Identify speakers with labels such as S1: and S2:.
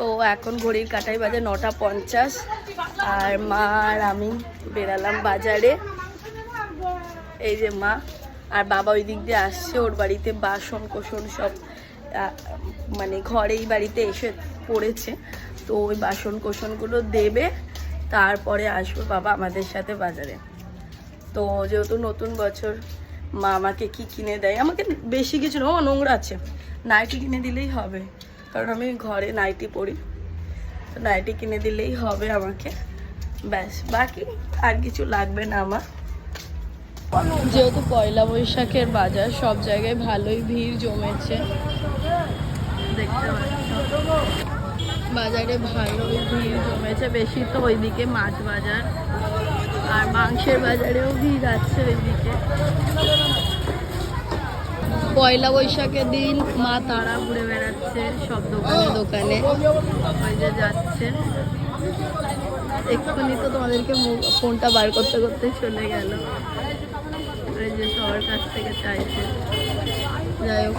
S1: তো এখন ঘড়ির কাঁটাই বাজে 9:50 আর মা আর আমি বেরালাম বাজারে। এই যে মা আর বাবা ওই দিক দিয়ে আসছে, ওর বাড়িতে বাসন কোসন সব মানে ঘরেই বাড়িতে এসে পড়েছে, তো ওই বাসন কোসনগুলো দেবে, তারপরে আসবে বাবা আমাদের সাথে বাজারে। তো যেহেতু নতুন বছর, মা আমাকে কি কিনে দেয়, আমাকে বেশি কিছু না, নোংরা আছে, নাইটি কিনে দিলেই হবে, কারণ আমি ঘরে নাইটি পরি, তো নাইটি কিনে দিলেই হবে আমাকে, ব্যাস, বাকি আর কিছু লাগবে না আমার। যেহেতু পয়লা বৈশাখের বাজার, সব জায়গায় ভালোই ভিড় জমেছে, দেখতে পাচ্ছ বাজারে ভালোই ভিড় জমেছে, বেশি তো ওইদিকে মাছ বাজার আর মাংসের বাজারেও ভিড় আছে ওইদিকে। পয়লা বৈশাখের দিন মা তারা ঘুরে বেড়াচ্ছে সব দোকানে দোকানে, ওই যে যাচ্ছে, এক্ষুনি তো তোমাদেরকে ফোনটা বার করতে করতে চলে গেল, ওই যে সবার কাছ থেকে চাইছে, যাই হোক।